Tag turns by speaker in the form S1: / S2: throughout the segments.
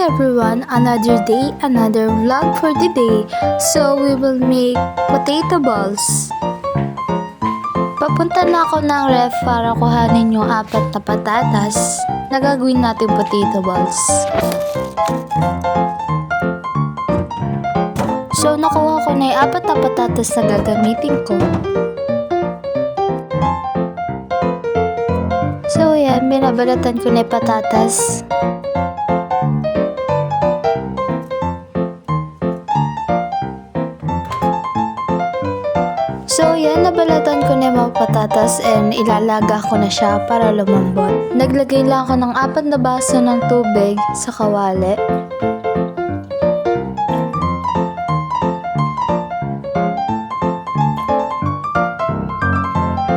S1: everyone, another day, another vlog for the day. So we will make potato balls. Papunta na ako ng ref para kuhanin yung 4 na patatas na gagawin natin potato balls. So nakuha ko na yung 4 na patatas na gagamitin ko. So yan, binabalatan ko na yung patatas. So yan, nabalatan ko na yung mga patatas and ilalaga ko na siya para lumambot. Naglagay lang ako ng 4 na baso ng tubig sa kawali.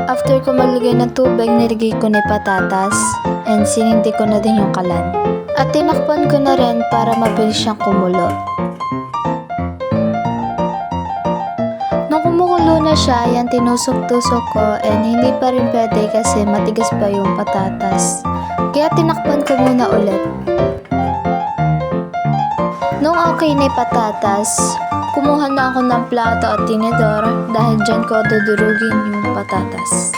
S1: After ko maglagay ng tubig, nilagay ko na yung patatas and sinindi ko na din yung kalan. At tinakpan ko na rin para mabilis siyang kumulo. Nung kumukulo na siya, yan tinusok-tusok ko and hindi pa rin pwede kasi matigas pa yung patatas. Kaya tinakpan ko muna ulit. Nung okay na yung patatas, kumuha na ako ng plato at tinidor dahil dyan ko dudurugin yung patatas.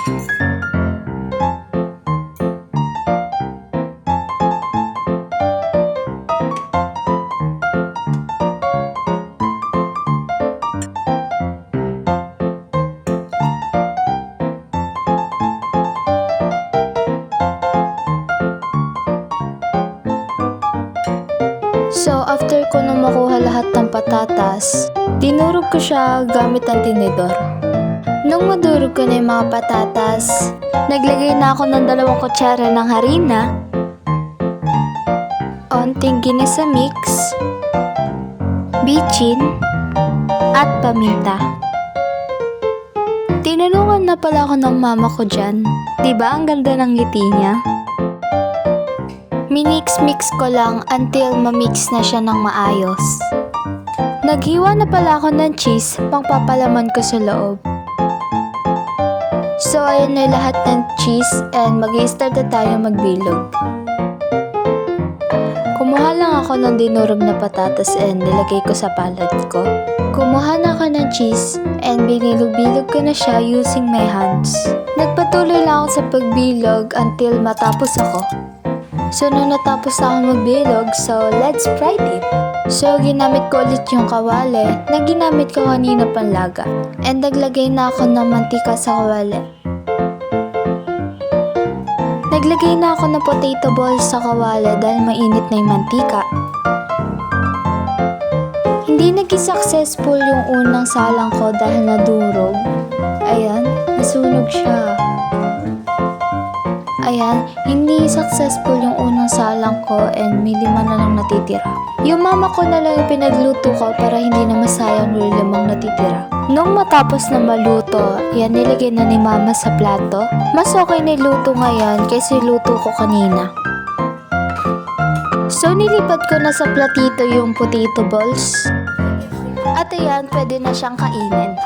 S1: So, after ko na makuha lahat ng patatas, dinurog ko siya gamit ang tinidor. Nung madurog ko na yung mga patatas, naglagay na ako ng 2 kutsara ng harina, onting ginisa mix, bitchin, at paminta. Tinulungan na pala ako ng mama ko dyan. Diba ang ganda ng ngiti niya? Minix-mix ko lang until ma-mix na siya ng maayos. Naghiwa na pala ako ng cheese pang papalaman ko sa loob. So ayan na lahat ng cheese and mag-i-start na tayo magbilog. Kumuha lang ako ng dinurog na patatas and nilagay ko sa palad ko. Kumuha na ako ng cheese and binilog-bilog ko na siya using my hands. Nagpatuloy lang ako sa pagbilog until matapos ako. So, nung natapos na ako magbilog, so let's fry it. So, ginamit ko ulit yung kawali na ginamit ko kanina panlaga. And naglagay na ako ng mantika sa kawali. Naglagay na ako ng potato balls sa kawali dahil mainit na yung mantika. Hindi naging successful yung unang salang ko dahil nadurog. Ayan, nasunog siya. Ayan, hindi successful yung unang salang ko and may 5 na lang natitira. Yung mama ko na lang yung pinagluto ko para hindi na masayang yung 5 natitira. Nung matapos na maluto, yan nilagay na ni mama sa plato. Mas okay na luto ngayon kaysa luto ko kanina. So nilipat ko na sa platito yung potato balls. At ayan, pwede na siyang kainin.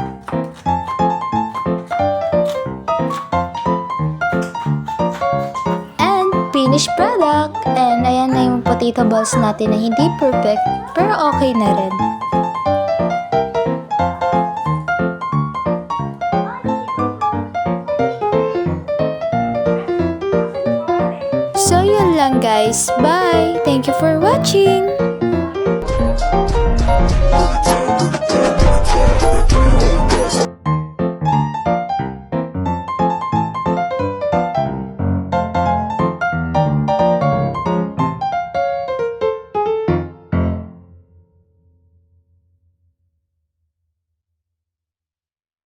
S1: Finished product! And ayan na yung potato balls natin na hindi perfect, pero okay na rin. So yun lang guys, bye! Thank you for watching!